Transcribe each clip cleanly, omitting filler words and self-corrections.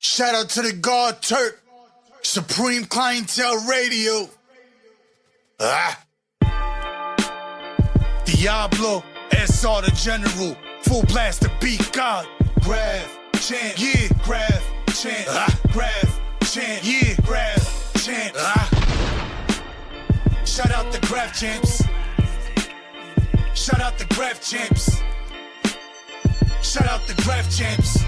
Shout out to the God Turk, Supreme Clientele Radio. Diablo, SR the General, full blast the beat God. Graff Champs, yeah, Graff Champs, Graff Champs, yeah, Graff Champs. Shout out the Graff Champs. Shout out the Graff Champs. Shout out the Graff Champs.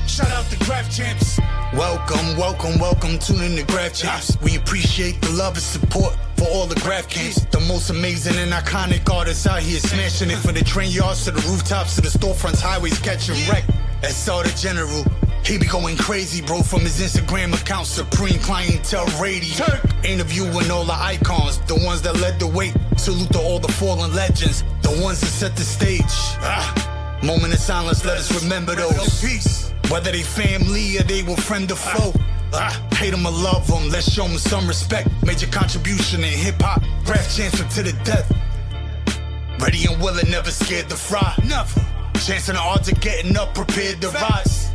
Shout out the Graff Champs. Welcome, welcome, welcome. Tune in to Graff Champs. We appreciate the love and support for all the Graff Champs. The most amazing and iconic artists out here smashing it, from the train yards to the rooftops to the storefronts, highways catching wreck. SR the General, he be going crazy, bro, from his Instagram account, Supreme Clientele Radio. Turk. Interviewing all the icons, the ones that led the way. Salute to all the fallen legends, the ones that set the stage. Moment of silence, let us remember those. Peace. Whether they family or they were friend or foe. Hate them or love them, let's show them some respect. Major contribution in hip-hop, Graff Champs to the death. Ready and willing, never scared to fry. Never. Chancing the odds of getting up, prepared to rise.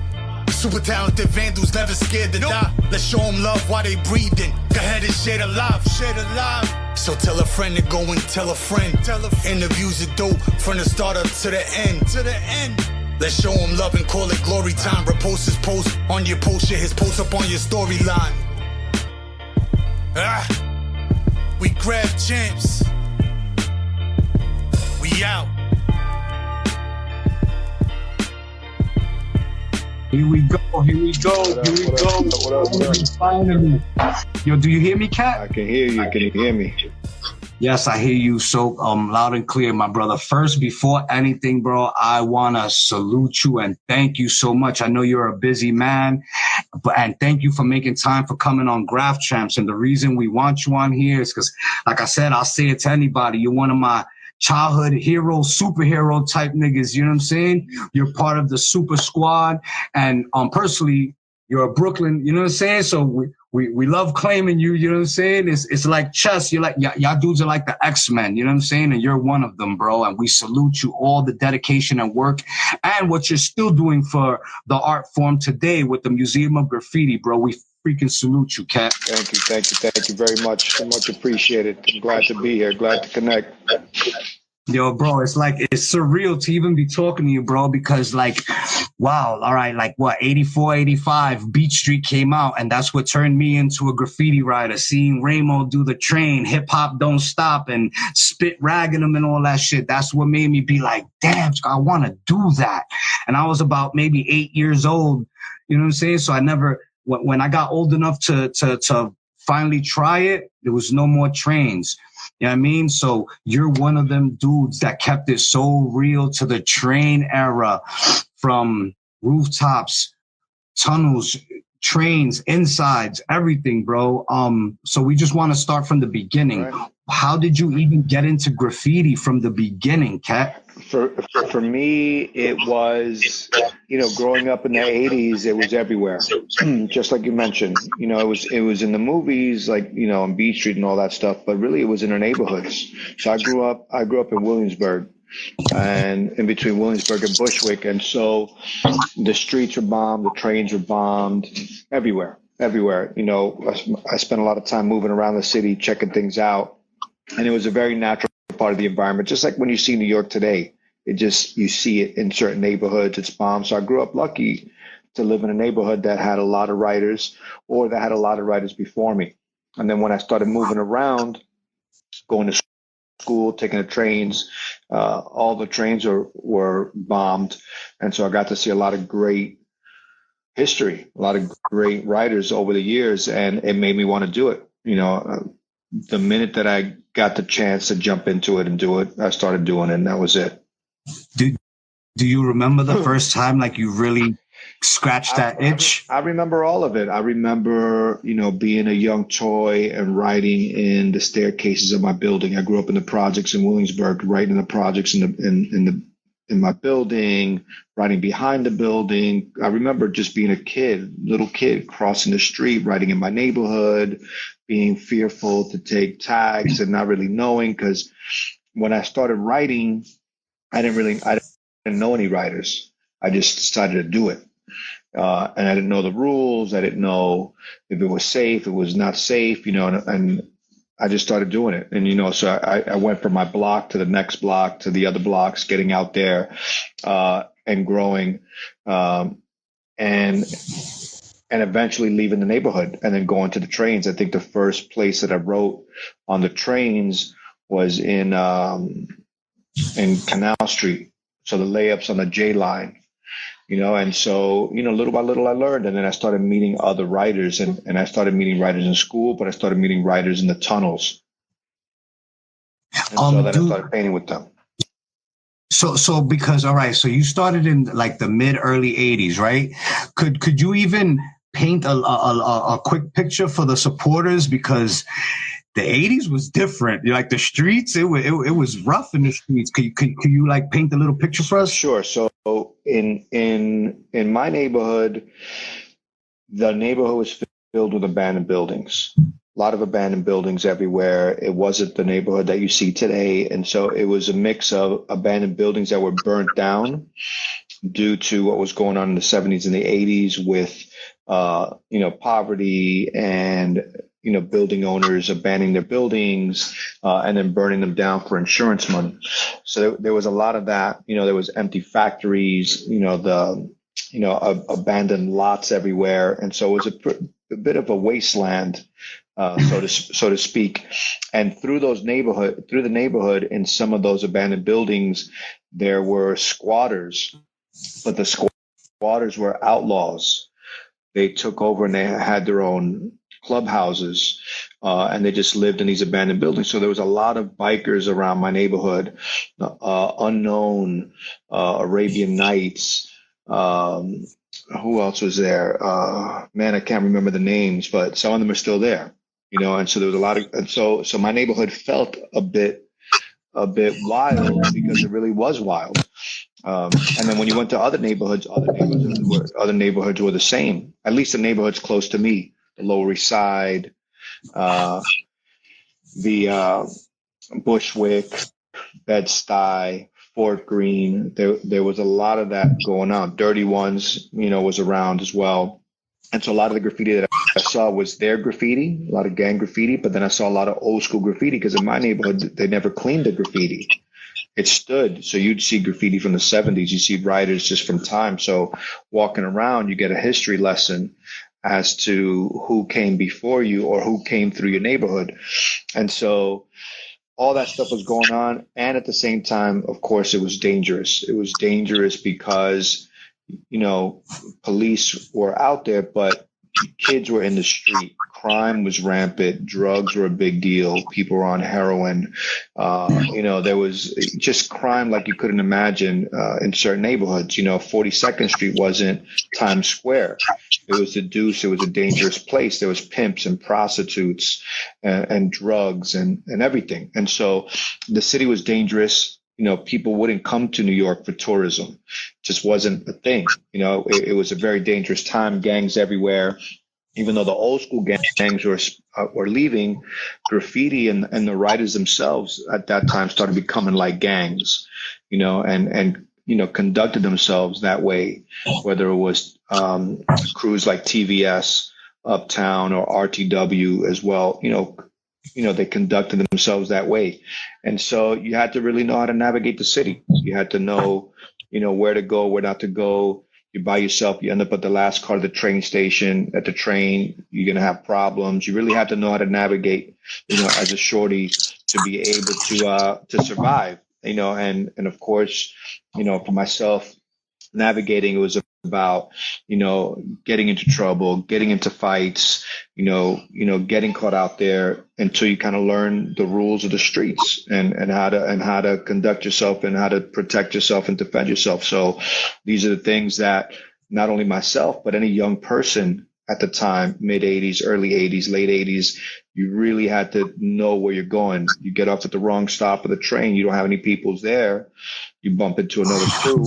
Super talented vandals, never scared to die. Let's show them love while they breathing. Go ahead and share the life, share the life. So tell a friend to go and tell a friend. Interviews are dope from the start up to the end. To the end. Let's show him love and call it glory time. Repost his post on your post, share his post up on your storyline. We Graff Champs. We out. Here we go, here we go, here we go. What up? Finally. Yo, do you hear me, Cat? I can hear you. Can you hear me? Yes, I hear you so loud and clear, my brother. First, before anything, bro, I want to salute you and thank you so much. I know you're a busy man, and thank you for making time for coming on Graff Champs. And the reason we want you on here is because, like I said, I'll say it to anybody, you're one of my childhood hero, superhero type niggas, you know what I'm saying? You're part of the super squad, and personally, you're a Brooklyn, you know what I'm saying? So we love claiming you, you know what I'm saying? It's like chess. You're like, y'all dudes are like the X-Men, you know what I'm saying? And you're one of them, bro. And we salute you, all the dedication and work and what you're still doing for the art form today with the Museum of Graffiti, bro. We freaking salute you, Cat. Thank you very much. Much appreciated. I'm glad to be here. Glad to connect. Yo, bro, it's surreal to even be talking to you, bro, because like, wow, all right, like what, 84, 85, Beat Street came out, and that's what turned me into a graffiti writer, seeing Ramo do the train, hip hop don't stop, and spit ragging them and all that shit. That's what made me be like, damn, I want to do that. And I was about maybe 8 years old, you know what I'm saying? So I never, when I got old enough to finally try it, there was no more trains. You know what I mean? So you're one of them dudes that kept it so real to the train era, from rooftops, tunnels, trains, insides, everything, bro. So we just want to start from the beginning. Right. How did you even get into graffiti from the beginning, Cat? For me, it was, growing up in the 80s, it was everywhere. Just like you mentioned, it was in the movies, like, on Beat Street and all that stuff, but really it was in our neighborhoods. So I grew up in Williamsburg, and in between Williamsburg and Bushwick. And so the streets were bombed, the trains were bombed, everywhere. I spent a lot of time moving around the city, checking things out. And it was a very natural part of the environment, just like when you see New York today. You see it in certain neighborhoods, it's bombed. So I grew up lucky to live in a neighborhood that had a lot of writers, or that had a lot of writers before me. And then when I started moving around, going to school, taking the trains, all the trains were bombed. And so I got to see a lot of great history, a lot of great writers over the years, and it made me want to do it. The minute that I got the chance to jump into it and do it, I started doing it, and that was it. Do you remember the first time, like, you really scratched that itch? I remember all of it. I remember, being a young toy and writing in the staircases of my building. I grew up in the projects in Williamsburg, writing in the projects in my building, writing behind the building. I remember just being a little kid, crossing the street, writing in my neighborhood, being fearful to take tags and not really knowing, because when I started writing, I didn't know any writers. I just decided to do it. and I didn't know the rules. I didn't know if it was safe, it was not safe, and I just started doing it. And, so I went from my block to the next block to the other blocks, getting out there, and growing, and eventually leaving the neighborhood and then going to the trains. I think the first place that I wrote on the trains was in Canal Street. So the layups on the J line, and so, little by little I learned. And then I started meeting other writers, and I started meeting writers in school, but I started meeting writers in the tunnels. And so then I started painting with them. So because, all right, so you started in like the early 80s, right? Could you even paint a quick picture for the supporters? Because the 80s was different. Like the streets, it was rough in the streets. Could you like paint a little picture for us? Sure. So in my neighborhood, the neighborhood was filled with abandoned buildings. A lot of abandoned buildings everywhere. It wasn't the neighborhood that you see today. And so it was a mix of abandoned buildings that were burnt down due to what was going on in the 70s and the 80s with, poverty and, building owners abandoning their buildings, and then burning them down for insurance money. So there was a lot of that. There was empty factories, abandoned lots everywhere. And so it was a bit of a wasteland, so to speak. And through the neighborhood, in some of those abandoned buildings, there were squatters, but the squatters were outlaws. They took over and they had their own clubhouses, and they just lived in these abandoned buildings. So there was a lot of bikers around my neighborhood, Unknown, Arabian Nights. Who else was there? Man, I can't remember the names, but some of them are still there. And so there was a lot of, and so my neighborhood felt a bit wild because it really was wild. And then when you went to other neighborhoods were the same. At least the neighborhoods close to me, the Lower East Side, the Bushwick, Bed-Stuy, Fort Greene. There was a lot of that going on. Dirty Ones, was around as well. And so a lot of the graffiti that I saw was their graffiti, a lot of gang graffiti, but then I saw a lot of old school graffiti because in my neighborhood, they never cleaned the graffiti. It stood. So you'd see graffiti from the 70s. You see writers just from time. So walking around, you get a history lesson as to who came before you or who came through your neighborhood. And so all that stuff was going on. And at the same time, of course, it was dangerous. It was dangerous because, police were out there, but kids were in the street. Crime was rampant. Drugs were a big deal. People were on heroin. There was just crime like you couldn't imagine in certain neighborhoods. 42nd Street wasn't Times Square. It was the Deuce. It was a dangerous place. There was pimps and prostitutes and drugs and everything. And so the city was dangerous. People wouldn't come to New York for tourism. It just wasn't a thing. It was a very dangerous time. Gangs everywhere. Even though the old school gangs were leaving, graffiti and the writers themselves at that time started becoming like gangs, and conducted themselves that way, whether it was crews like TVS, Uptown, or RTW as well. They conducted themselves that way. And so you had to really know how to navigate the city. You had to know, where to go, where not to go. You're by yourself. You end up at the last car of the train station. At the train, you're going to have problems. You really have to know how to navigate, as a shorty to be able to survive, and of course, for myself, navigating, it was about, getting into trouble, getting into fights, getting caught out there until you kind of learn the rules of the streets and how to conduct yourself and how to protect yourself and defend yourself. So these are the things that not only myself, but any young person at the time, mid 80s, early 80s, late 80s, you really had to know where you're going. You get off at the wrong stop of the train. You don't have any peoples there. You bump into another crew,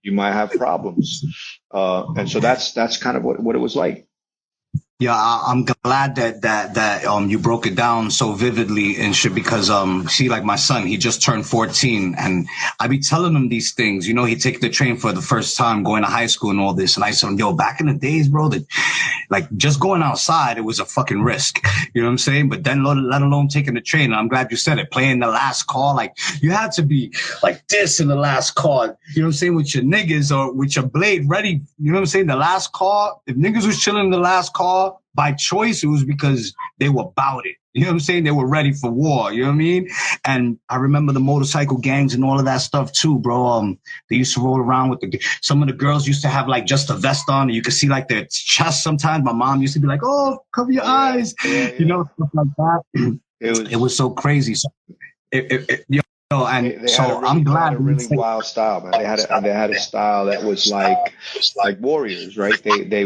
you might have problems. And so that's kind of what it was like. Yeah, I'm glad that you broke it down so vividly and shit because see, like my son, he just turned 14 and I be telling him these things. You know, he take the train for the first time going to high school and all this, and I said, yo, back in the days, bro, that like just going outside, it was a fucking risk. You know what I'm saying? But then let alone taking the train. And I'm glad you said it. Playing the last call, like you had to be like this in the last call. You know what I'm saying? With your niggas or with your blade ready. You know what I'm saying? The last call. If niggas was chilling in the last call by choice, it was because they were about it. You know what I'm saying? They were ready for war. You know what I mean? And I remember the motorcycle gangs and all of that stuff too, bro. They used to roll around with some of the girls used to have like just a vest on and you could see like their chest sometimes. My mom used to be like, oh, cover your eyes. Yeah. You know, stuff like that. It was so crazy. So and so I'm glad. They had a really wild style, man. They had a style that was like warriors, right? They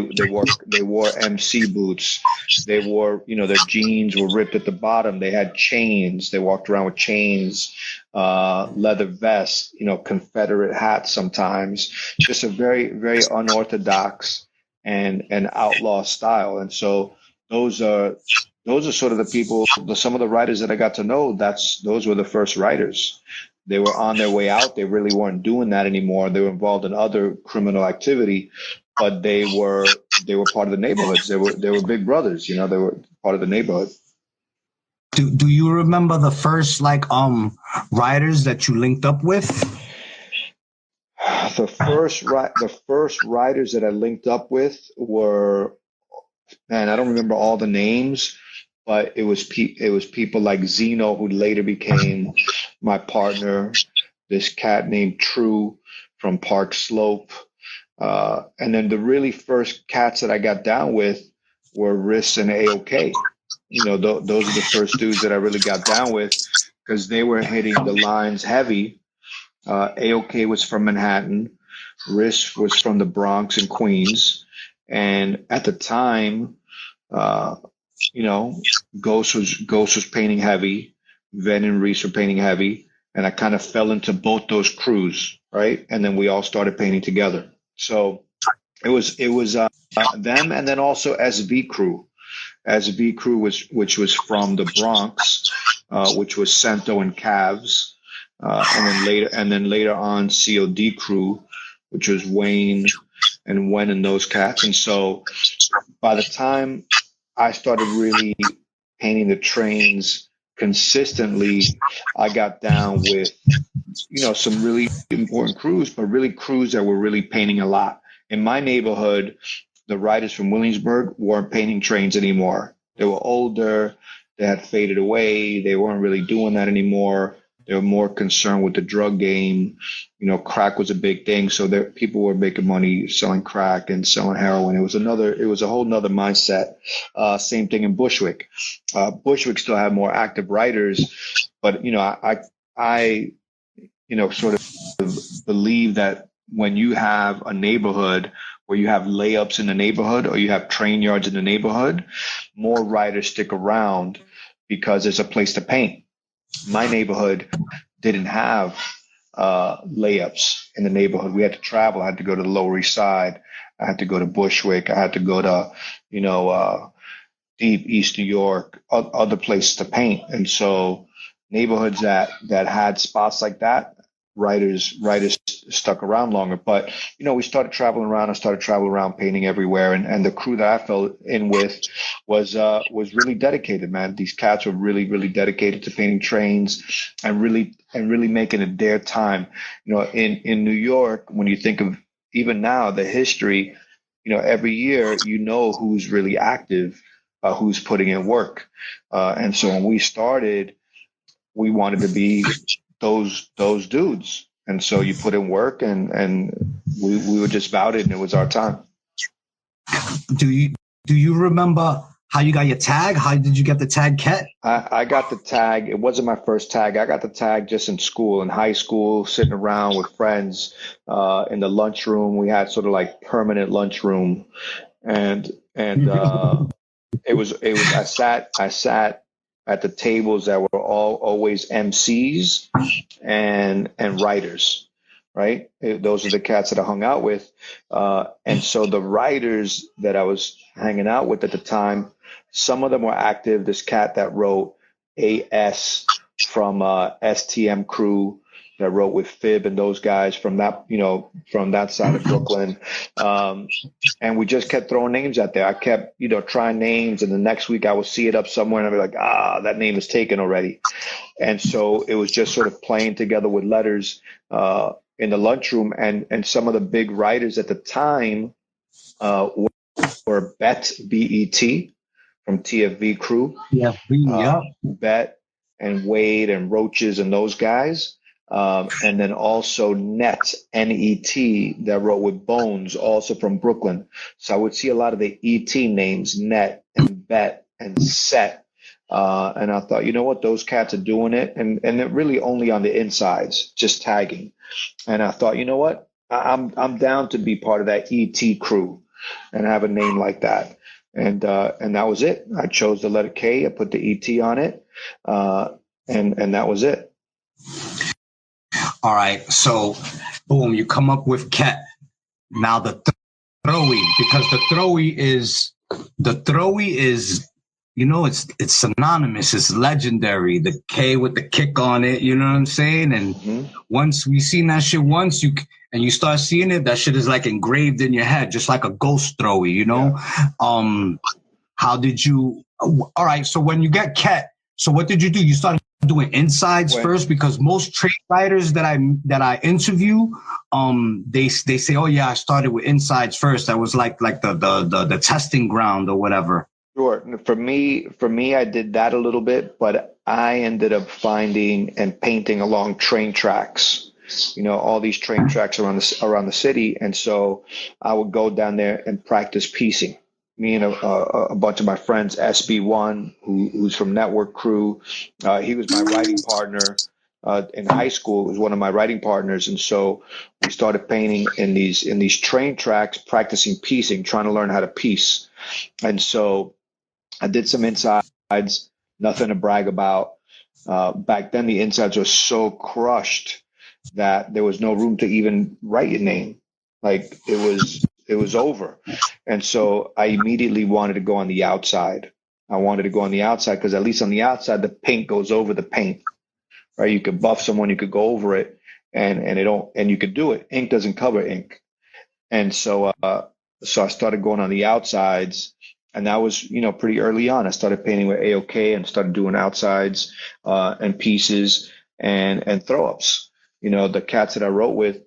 wore MC boots. They wore, you know, their jeans were ripped at the bottom. They had chains. They walked around with chains, leather vests, you know, Confederate hats sometimes. Just a very, very unorthodox and outlaw style. And so those are sort of the people, some of the writers that I got to know, those were the first writers. They were on their way out. They really weren't doing that anymore. They were involved in other criminal activity, but they were part of the neighborhoods. They were big brothers, you know, they were part of the neighborhood. Do you remember the first writers that you linked up with? The first writers that I linked up with were, man, I don't remember all the names, but it was people like Zeno, who later became my partner. This cat named True from Park Slope, and then the really first cats that I got down with were Riss and AOK. You know, those are the first dudes that I really got down with because they were hitting the lines heavy. AOK was from Manhattan. Riss was from the Bronx and Queens. And at the time, you know, Ghost was painting heavy. Ven and Reese were painting heavy. And I kind of fell into both those crews, right? And then we all started painting together. So it was them, and then also SV Crew. SV Crew which was from the Bronx, which was Cento and Cavs. And then later on COD Crew, which was Wayne and Wen and those cats. And so by the time I started really painting the trains consistently, I got down with, you know, some really important crews, but really crews that were really painting a lot. In my neighborhood, the writers from Williamsburg weren't painting trains anymore. They were older. They had faded away. They weren't really doing that anymore. They were more concerned with the drug game. You know, crack was a big thing. So people were making money selling crack and selling heroin. It was a whole nother mindset. Same thing in Bushwick. Bushwick still had more active writers, but, you know, I you know, sort of believe that when you have a neighborhood where you have layups in the neighborhood or you have train yards in the neighborhood, more writers stick around because there's a place to paint. My neighborhood didn't have layups in the neighborhood. We had to travel. I had to go to the Lower East Side. I had to go to Bushwick. I had to go to, you know, deep East New York, other places to paint. And so neighborhoods that had spots like that, writers stuck around longer. But, you know, we started traveling around. I started traveling around painting everywhere. And the crew that I fell in with was really dedicated, man. These cats were really, really dedicated to painting trains and really making it their time. You know, in New York, when you think of even now the history, you know, every year, you know, who's really active, who's putting in work. And so when we started, we wanted to be those dudes. And so you put in work and we were just about it, and it was our time. Do you remember how you got your tag? How did you get the tag, KET? I got the tag. It wasn't my first tag. I got the tag just in school, in high school, sitting around with friends in the lunchroom. We had sort of like permanent lunchroom, and it was I sat at the tables that were always MCs and writers, right? Those are the cats that I hung out with. And so the writers that I was hanging out with at the time, some of them were active. This cat that wrote AS from STM Crew, that wrote with Fib and those guys from that, from that side of Brooklyn. And we just kept throwing names out there. I kept, trying names, and the next week I would see it up somewhere and I'd be like, that name is taken already. And so it was just sort of playing together with letters in the lunchroom. And some of the big writers at the time were Bet, B-E-T, from TFV Crew. Yeah, Bet and Wade and Roaches and those guys. And then also Net, N-E-T, that wrote with Bones, also from Brooklyn. So I would see a lot of the E-T names, Net and Bet and Set. And I thought, you know what, those cats are doing it. And they're really only on the insides, just tagging. And I thought, you know what, I'm down to be part of that E-T crew and have a name like that. And that was it. I chose the letter K. I put the E-T on it. And that was it. All right, so boom, you come up with KET. Now the throwy, because the throwy is, it's synonymous, it's legendary. The K with the kick on it, you know what I'm saying? And once we seen that shit once, you start seeing it, that shit is like engraved in your head, just like a ghost throwy, Yeah. How did you? All right, so when you get KET, so what did you do? You started doing insides first, because most trade writers that I interview, they say, oh yeah, I started with insides first. That was like the testing ground or whatever. Sure. For me, I did that a little bit, but I ended up finding and painting along train tracks. All these train tracks around the city, and so I would go down there and practice piecing. Me and a bunch of my friends, SB1, who's from Network Crew, he was my writing partner in high school. Was one of my writing partners, and so we started painting in these train tracks, practicing piecing, trying to learn how to piece. And so I did some insides, nothing to brag about. Back then, the insides were so crushed that there was no room to even write your name. Like it was over. And so I immediately wanted to go on the outside. I wanted to go on the outside because at least on the outside, the paint goes over the paint, right? You could buff someone, you could go over it, and you could do it. Ink doesn't cover ink. And so I started going on the outsides, and that was, pretty early on. I started painting with AOK and started doing outsides and pieces and throw-ups. The cats that I wrote with,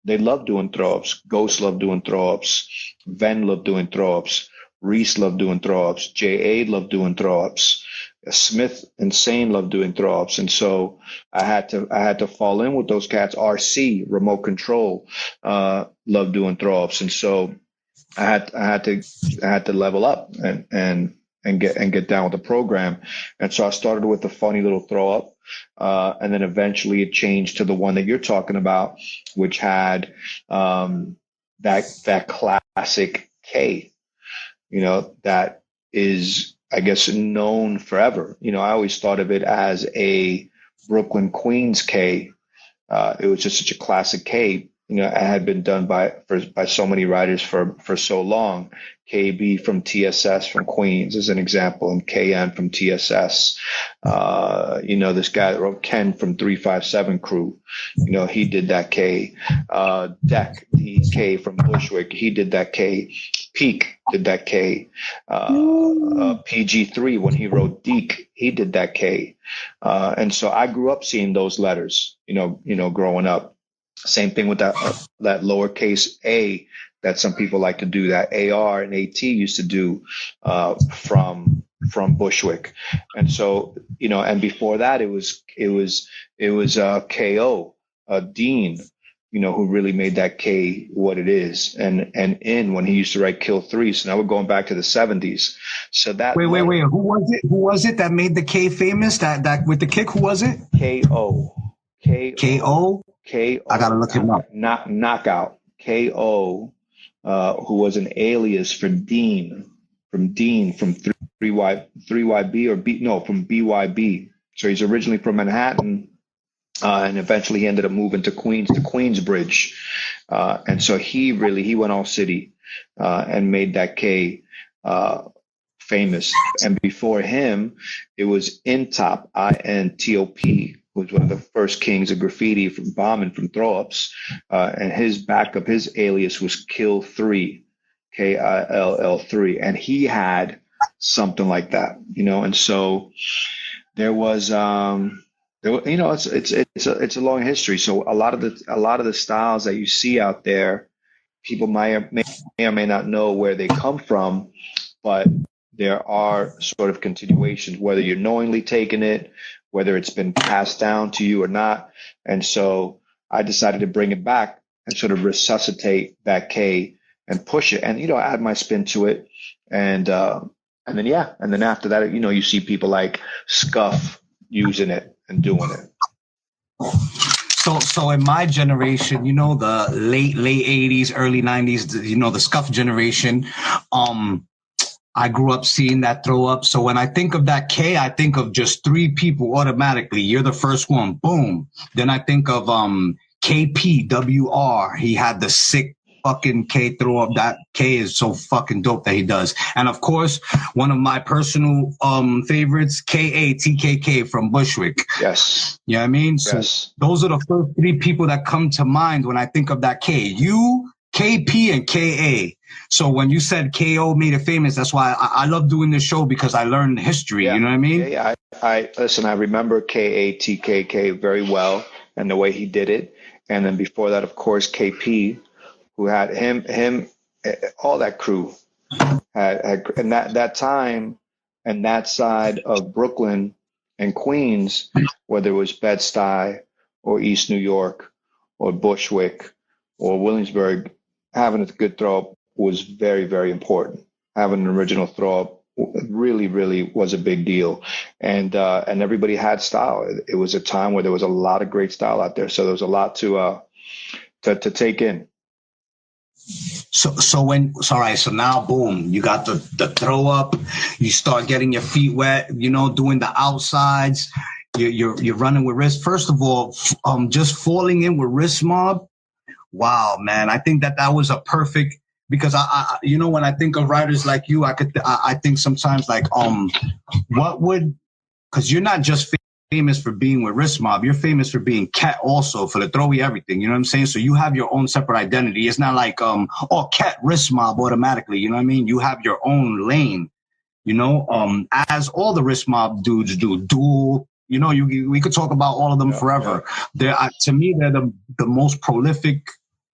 they love doing throw-ups. Ghost loved doing throw-ups. Ven loved doing throw-ups. Reese loved doing throw-ups. J.A. loved doing throw-ups. Smith and Sane loved doing throw-ups. And so I had to fall in with those cats. RC, Remote Control, loved doing throw-ups. And so I had to level up and get down with the program. And so I started with a funny little throw-up. And then eventually it changed to the one that you're talking about, which had that classic K, that is, I guess, known forever. I always thought of it as a Brooklyn Queens K. It was just such a classic K. It had been done by so many writers for so long. KB from TSS from Queens is an example, and KN from TSS. This guy that wrote Ken from 357 Crew, he did that K. Deck, DK from Bushwick, he did that K. Peak did that K. PG3, when he wrote Deke, he did that K. And so I grew up seeing those letters, growing up. Same thing with that lowercase a that some people like to do, that AR and AT used to do from Bushwick. And so, and before that it was KO, Dean, who really made that K what it is. And in when he used to write Kill 3. So now we're going back to the 70s. So that wait. Who was it that made the K famous? That with the kick, who was it? KO. KO. I gotta look him up. Knockout. KO, who was an alias for Dean, from 3YB or B, no, from BYB. So he's originally from Manhattan, and eventually he ended up moving to Queensbridge. And so he went all city, and made that K, famous. And before him, it was Intop, INTOP, who was one of the first kings of graffiti from bombing from throw ups. And his backup, his alias was Kill 3, KILL3. And he had something like that, and so there was, it's a long history. So a lot of the styles that you see out there, people may or may not know where they come from, but there are sort of continuations, whether you're knowingly taking it, whether it's been passed down to you or not. And so I decided to bring it back and sort of resuscitate that K and push it, and add my spin to it, and then after that, you see people like Scuff using it and doing it. So in my generation, the late 80s, early 90s, the Scuff generation, I grew up seeing that throw up. So when I think of that K, I think of just three people automatically. You're the first one. Boom. Then I think of KPWR. He had the sick fucking K throw up. That K is so fucking dope that he does. And of course, one of my personal favorites, KATKK from Bushwick. Yes. You know what I mean? So yes. Those are the first three people that come to mind when I think of that K. You, KP, and KA. So when you said KO made it famous, that's why I love doing this show, because I learned history. Yeah. You know what I mean? Yeah. I listen, I remember KATKK very well, and the way he did it. And then before that, of course, KP, who had him, all that crew had, and that time and that side of Brooklyn and Queens, whether it was Bed-Stuy or East New York or Bushwick or Williamsburg, having a good throw up was very, very important. Having an original throw up really, really was a big deal. And everybody had style. It was a time where there was a lot of great style out there. So there was a lot to take in. So now boom, you got the throw up, you start getting your feet wet, doing the outsides, you're running with wrist. First of all, just falling in with Wrist Mob. Wow, man. I think that was a perfect, because I when I think of writers like you, I think sometimes like, because you're not just famous for being with Wrist Mob, you're famous for being KET also, for the throwy everything, you know what I'm saying? So you have your own separate identity. It's not like KET Wrist Mob automatically, you know what I mean? You have your own lane, as all the Wrist Mob dudes do. Dual, we could talk about all of them forever. Yeah. To me, they're the most prolific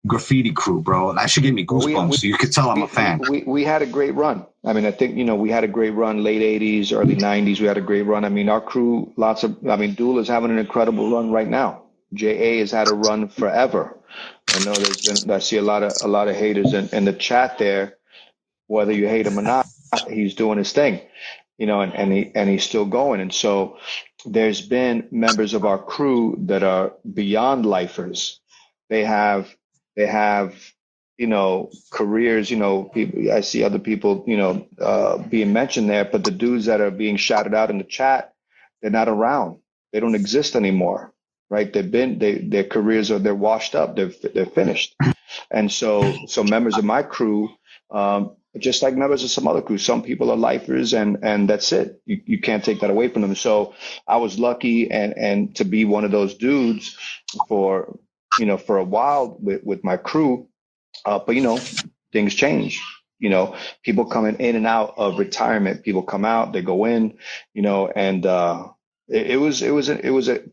graffiti crew, bro. That should give me goosebumps. So you could tell I'm a fan. We had a great run. I mean, I think, we had a great run, late 80s, early 90s. We had a great run. I mean, our crew, Duel is having an incredible run right now. JA has had a run forever. I know I see a lot of haters in the chat there. Whether you hate him or not, he's doing his thing, and he's still going. And so there's been members of our crew that are beyond lifers. They have careers, people, I see other people, being mentioned there, but the dudes that are being shouted out in the chat, they're not around. They don't exist anymore, right? Their careers they're washed up. They're finished. And so members of my crew, just like members of some other crews, some people are lifers, and that's it. You can't take that away from them. So I was lucky and to be one of those dudes for a while with my crew. But things change. People coming in and out of retirement. People come out, they go in. And it was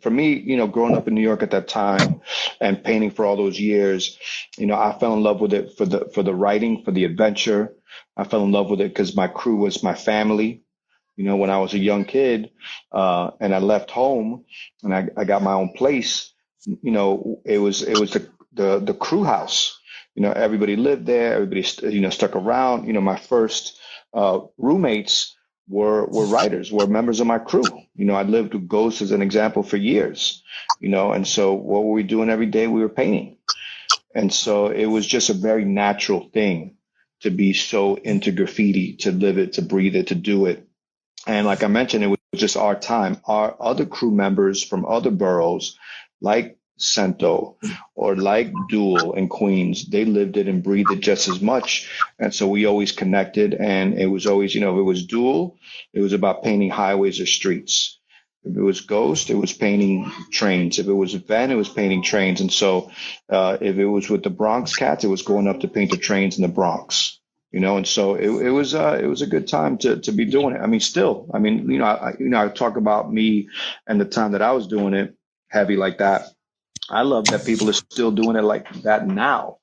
for me. Growing up in New York at that time and painting for all those years. I fell in love with it for the writing, for the adventure. I fell in love with it because my crew was my family. When I was a young kid, and I left home and I got my own place. It was the crew house. Everybody lived there. Everybody, stuck around. My first roommates were writers, were members of my crew. I lived with Ghost as an example for years. And so what were we doing every day? We were painting. And so it was just a very natural thing to be so into graffiti, to live it, to breathe it, to do it. And like I mentioned, it was just our time. Our other crew members from other boroughs, like Cento or like Duel in Queens, they lived it and breathed it just as much. And so we always connected, and it was always, if it was Duel, it was about painting highways or streets. If it was Ghost, it was painting trains. If it was Ven, it was painting trains. And so if it was with the Bronx Cats, it was going up to paint the trains in the Bronx. And so it was a good time to be doing it. I mean, still, I talk about me and the time that I was doing it heavy like that. I love that people are still doing it like that now.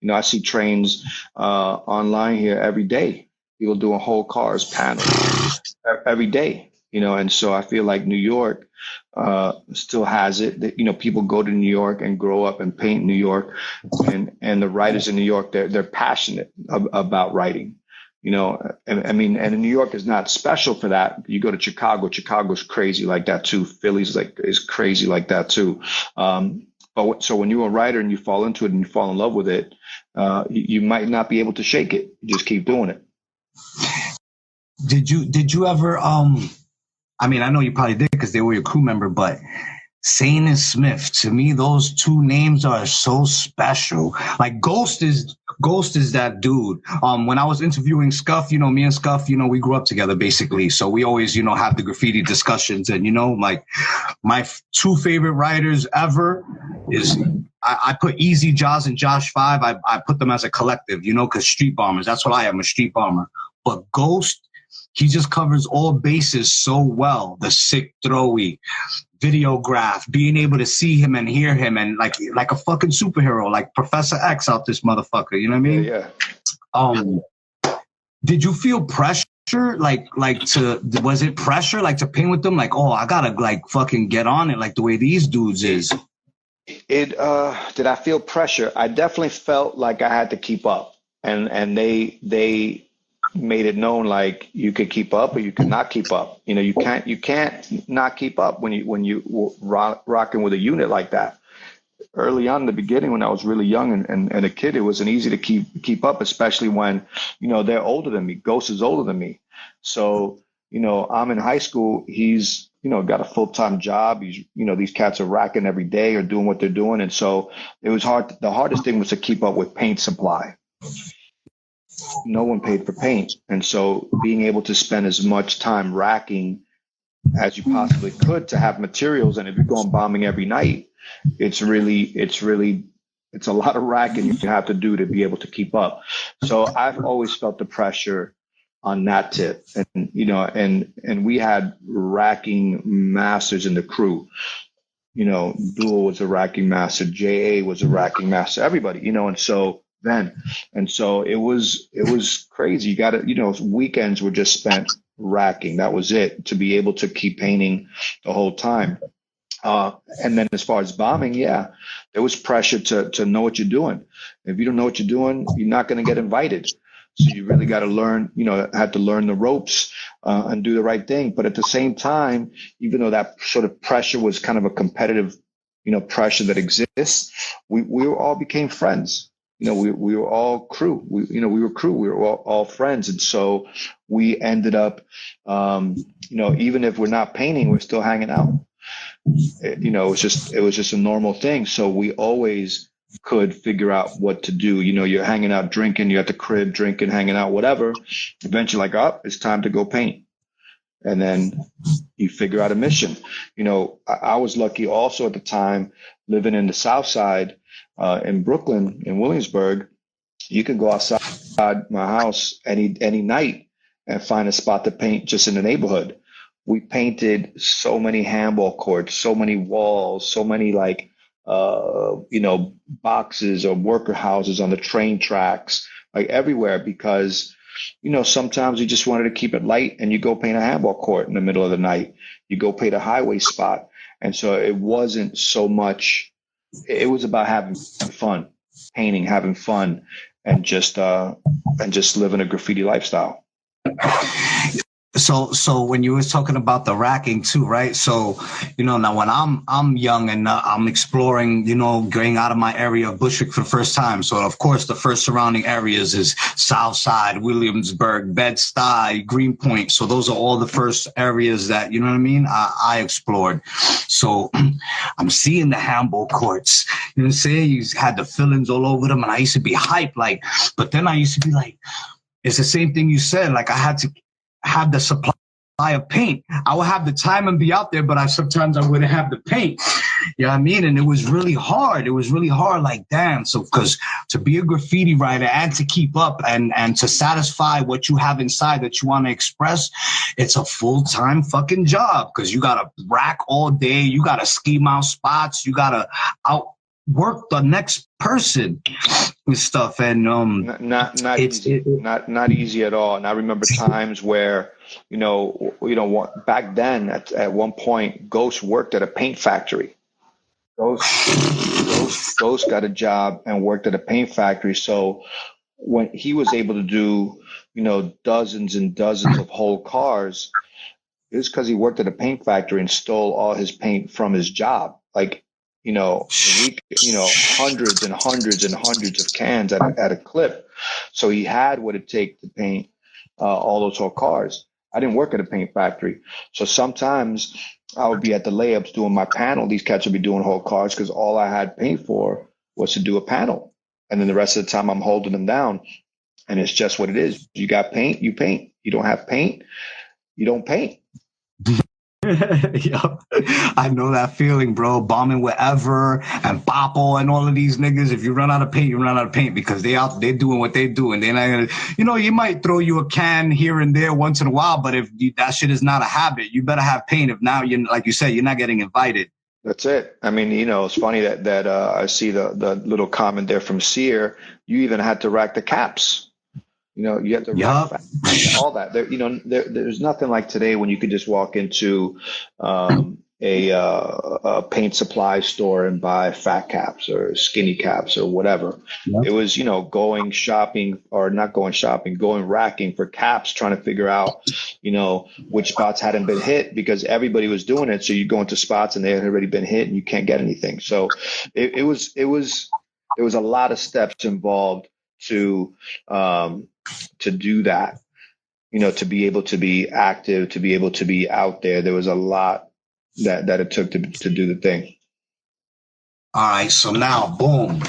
I see trains online here every day. People doing whole cars, panels every day. And so I feel like New York still has it. That, people go to New York and grow up and paint New York, and the writers in New York, they're passionate about writing. And New York is not special for that. You go to Chicago, Chicago's crazy like that too. Philly's is crazy like that too. But so when you're a writer and you fall into it and you fall in love with it, you might not be able to shake it. You just keep doing it. Did you ever I know you probably did because they were your crew member, but Sane and Smith, to me, those two names are so special. Like Ghost is that dude. When I was interviewing Scuff, me and Scuff, we grew up together basically. So we always, have the graffiti discussions, and, like my two favorite writers ever is I put Easy Jaws and Josh 5. I put them as a collective, because street bombers, that's what I am, a street bomber. But Ghost, he just covers all bases so well. The sick throwy, videograph, being able to see him and hear him, and like a fucking superhero, like Professor X out this motherfucker. You know what I mean? Yeah. Did you feel pressure? Was it pressure to paint with them? Like, oh, I gotta fucking get on it like the way these dudes is. Did I feel pressure? I definitely felt like I had to keep up, and they made it known like you could keep up or you could not keep up. You can't not keep up when you rocking with a unit like that. Early on in the beginning, when I was really young and a kid, it wasn't easy to keep up, especially when they're older than me. Ghost is older than me, so I'm in high school. He's got a full-time job. He's these cats are racking every day or doing what they're doing, and so it was hard. The hardest thing was to keep up with paint supply. No one paid for paint. And so being able to spend as much time racking as you possibly could to have materials. And if you're going bombing every night, it's a lot of racking you have to do to be able to keep up. So I've always felt the pressure on that tip. And, and we had racking masters in the crew. Duel was a racking master. JA was a racking master, everybody, and so it was crazy. You got to, weekends were just spent racking. That was it, to be able to keep painting the whole time. And then as far as bombing, there was pressure to know what you're doing. If you don't know what you're doing, you're not going to get invited. So you really got to learn, had to learn the ropes and do the right thing. But at the same time, even though that sort of pressure was kind of a competitive, pressure that exists, we all became friends. We were all crew. We were crew. We were all friends, and so we ended up, even if we're not painting, we're still hanging out. It was just a normal thing. So we always could figure out what to do. You're hanging out, drinking. You're at the crib, drinking, hanging out, whatever. Eventually, it's time to go paint, and then you figure out a mission. I was lucky also at the time, living in the South Side. In Brooklyn, in Williamsburg, you can go outside my house any night and find a spot to paint just in the neighborhood. We painted so many handball courts, so many walls, so many boxes or worker houses on the train tracks, everywhere, because sometimes you just wanted to keep it light and you go paint a handball court in the middle of the night. You go paint a highway spot, and so it wasn't so much. It was about having fun, painting, having fun, and just living a graffiti lifestyle. So when you was talking about the racking too, right? So, now when I'm young and I'm exploring, going out of my area of Bushwick for the first time. So of course the first surrounding areas is Southside, Williamsburg, Bed-Stuy, Greenpoint. So those are all the first areas that, you know what I mean? I explored. So I'm seeing the handball courts, you know what I'm saying? You had the fillings all over them, and I used to be hyped, like, but then I used to be like, it's the same thing you said. Like I had to have the supply of paint. I would have the time and be out there, but sometimes I wouldn't have the paint. You know what I mean? And it was really hard. It was really hard. Like, damn. So, because to be a graffiti writer and to keep up and to satisfy what you have inside that you want to express, it's a full-time fucking job, because you got to rack all day. You got to scheme out spots. You got to outwork the next person and stuff. And not easy at all. And I remember times where back then at one point Ghost worked at a paint factory. Ghost got a job and worked at a paint factory. So when he was able to do dozens and dozens of whole cars, it's because he worked at a paint factory and stole all his paint from his job. Like, hundreds and hundreds and hundreds of cans at a clip. So he had what it takes to paint all those whole cars. I didn't work at a paint factory. So sometimes I would be at the layups doing my panel. These cats would be doing whole cars because all I had paint for was to do a panel. And then the rest of the time I'm holding them down. And it's just what it is. You got paint, you paint. You don't have paint, you don't paint. Yo, I know that feeling, bro. Bombing wherever and Papo and all of these niggas. If you run out of paint, you run out of paint, because they're doing what they do, and they're not gonna. You might throw you a can here and there once in a while, but if that shit is not a habit, you better have paint. If now you, like you said, you're not getting invited. That's it. I mean, it's funny that I see the little comment there from Sear. You even had to rack the caps. You have to rack all that. There's nothing like today when you could just walk into a paint supply store and buy fat caps or skinny caps or whatever. Yep. It was, going shopping, or not going shopping, going racking for caps, trying to figure out, which spots hadn't been hit, because everybody was doing it. So you go into spots and they had already been hit and you can't get anything. So there was a lot of steps involved to do that, to be able to be active, to be able to be out there. There was a lot that it took to do the thing. All right. So now, boom,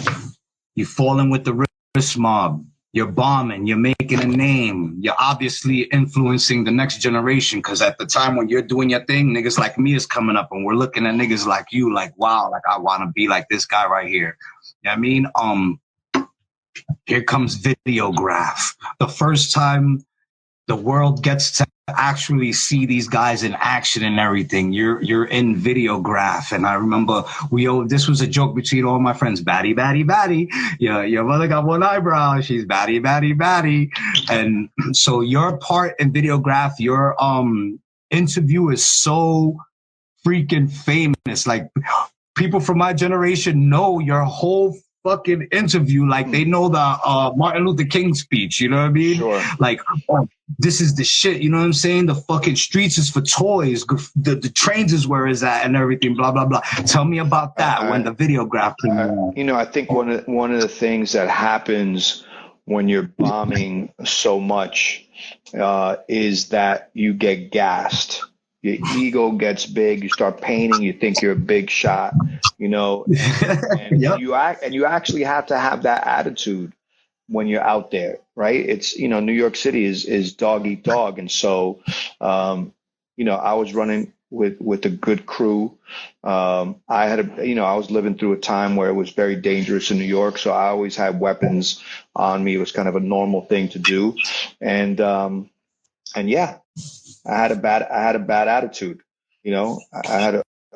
you fall in with the wrist mob. You're bombing. You're making a name. You're obviously influencing the next generation, because at the time when you're doing your thing, niggas like me is coming up, and we're looking at niggas like you, like, wow, like I want to be like this guy right here. You know what I mean? Here comes Videograph. The first time the world gets to actually see these guys in action and everything, you're in Videograph. And I remember this was a joke between all my friends. Batty, batty, batty. Your mother got one eyebrow. She's batty, batty, batty. And so your part in Videograph, your interview is so freaking famous. Like, people from my generation know your whole fucking interview, like they know the Martin Luther King speech, you know what I mean? Sure. Like, oh, this is the shit, you know what I'm saying? The fucking streets is for toys, the trains is where is at, and everything, blah blah blah. Tell me about that when the Videograph came out. I think one of the things that happens when you're bombing so much is that you get gassed. Your ego gets big. You start painting. You think you're a big shot, and yep. you actually have to have that attitude when you're out there, right? It's, New York City is dog eat dog. And so, I was running with a good crew. I was living through a time where it was very dangerous in New York. So I always had weapons on me. It was kind of a normal thing to do. And yeah. I had a bad attitude, I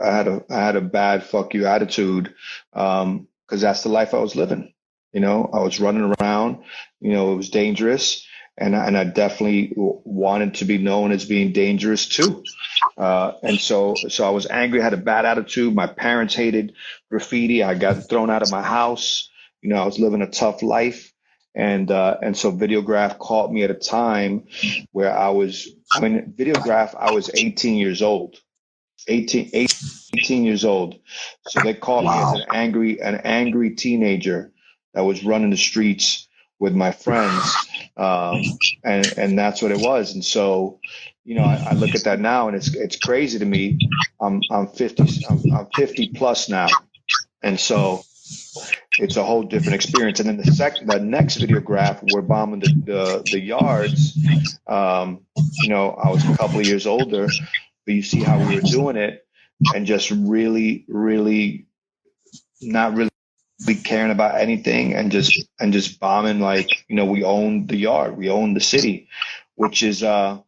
had a bad fuck you attitude, because that's the life I was living. I was running around, it was dangerous, and I definitely wanted to be known as being dangerous too. And so I was angry, I had a bad attitude. My parents hated graffiti. I got thrown out of my house. I was living a tough life. And so Videograph caught me at a time where I was 18 years old. 18 years old. So they caught me as an angry teenager that was running the streets with my friends. And that's what it was. And so, I look at that now and it's crazy to me. I'm 50 plus now. And so it's a whole different experience. And then the next Videograph, we're bombing the yards. I was a couple of years older, but you see how we were doing it, and just really, really not really caring about anything, and just bombing like, we owned the yard, we owned the city, which is the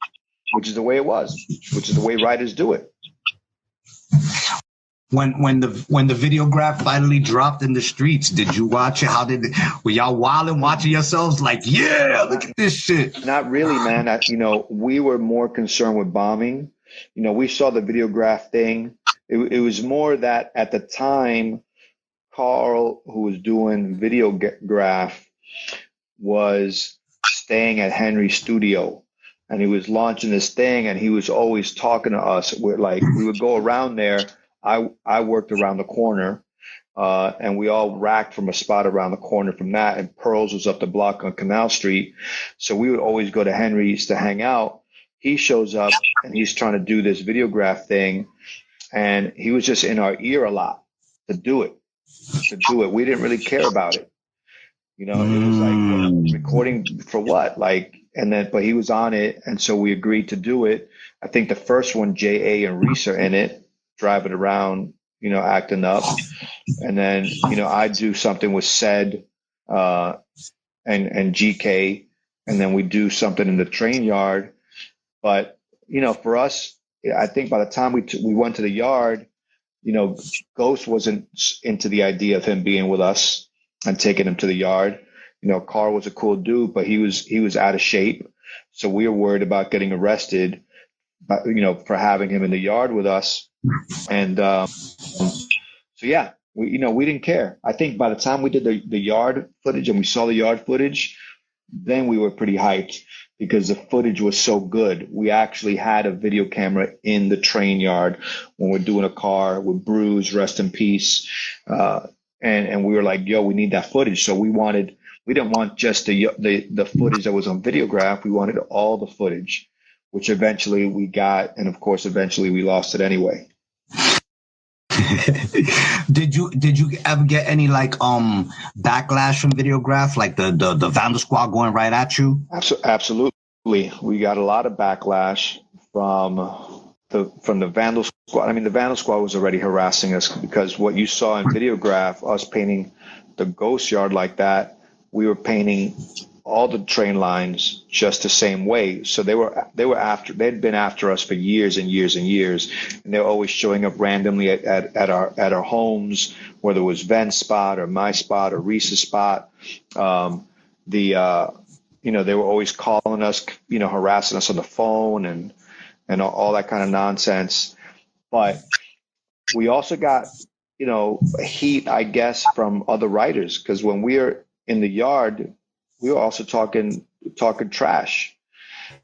way it was, which is the way writers do it. When the Videograph finally dropped in the streets, did you watch it? Were y'all wilding, watching yourselves like, yeah, look at this shit? Not really, man. We were more concerned with bombing. We saw the Videograph thing. It was more that at the time, Carl, who was doing Videograph, was staying at Henry's studio, and he was launching this thing, and he was always talking to us. We would go around there. I worked around the corner, and we all racked from a spot around the corner from that, and Pearls was up the block on Canal Street. So we would always go to Henry's to hang out. He shows up, and he's trying to do this Videograph thing, and he was just in our ear a lot to do it. We didn't really care about it. It was like, recording for what? But he was on it, and so we agreed to do it. I think the first one, J.A. and Reese are in it, driving around, acting up. And then, I do something with Sed and GK, and then we do something in the train yard. But, for us, I think by the time we went to the yard, Ghost wasn't into the idea of him being with us and taking him to the yard. Carl was a cool dude, but he was out of shape. So we were worried about getting arrested, for having him in the yard with us. And so yeah, we didn't care. I think by the time we did the yard footage and we saw the yard footage, then we were pretty hyped because the footage was so good. We actually had a video camera in the train yard when we're doing a car with Bruce, rest in peace. And we were like, yo, we need that footage. So we didn't want just the footage that was on Videograph. We wanted all the footage, which eventually we got. And of course, eventually we lost it anyway. Did you ever get any backlash from Videograph, like the Vandal Squad going right at you? Absolutely, we got a lot of backlash from the Vandal Squad. I mean, the Vandal Squad was already harassing us because what you saw in Videograph, us painting the ghost yard like that, we were painting all the train lines just the same way. So they'd been after us for years and years and years, and they were always showing up randomly at our homes, whether it was Ven's spot or my spot or Reese's spot. They were always calling us, harassing us on the phone and all that kind of nonsense. But we also got, heat, I guess, from other writers, because when we were in the yard, we were also talking trash,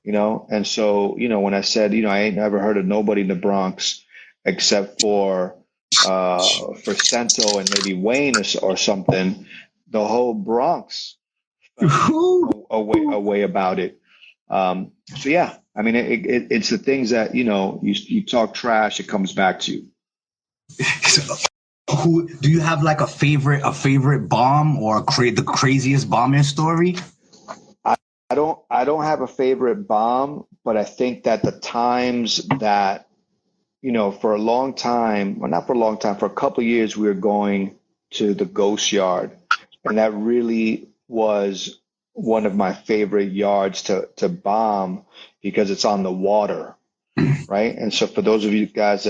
and so, when I said, I ain't never heard of nobody in the Bronx except for Cento and maybe Wayne or something, the whole Bronx away about it. So yeah, I mean, it's the things that, you talk trash, it comes back to you. Who do you have a favorite bomb or the craziest bombing story? I don't have a favorite bomb, but I think that the times that, for a long time, well, not for a long time, for a couple of years, we were going to the ghost yard, and that really was one of my favorite yards to bomb because it's on the water. Right. And so for those of you guys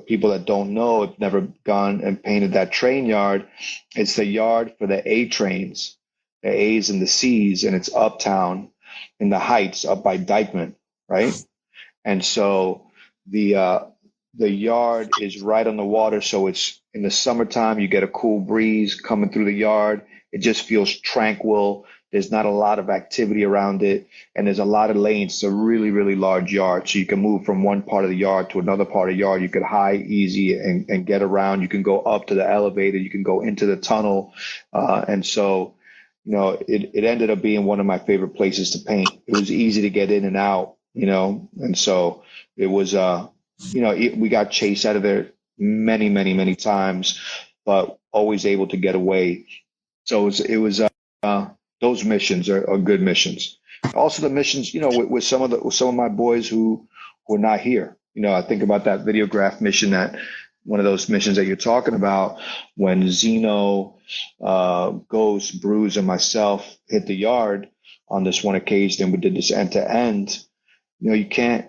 people that don't know, have never gone and painted that train yard, it's the yard for the A trains, the A's and the C's, and it's uptown in the Heights up by Dykeman. Right. And so the yard is right on the water. So it's in the summertime, you get a cool breeze coming through the yard. It just feels tranquil. There's not a lot of activity around it, and there's a lot of lanes. It's a really, really large yard. So you can move from one part of the yard to another part of the yard. You could hide easy and get around. You can go up to the elevator. You can go into the tunnel. And so, it ended up being one of my favorite places to paint. It was easy to get in and out, and so it was, we got chased out of there many, many, many times, but always able to get away. So it was those missions are good missions. Also the missions, with some of my boys who are not here. I think about that Videograph mission, that one of those missions that you're talking about, when Zeno, Ghost, Bruce, and myself hit the yard on this one occasion, and we did this end to end. You can't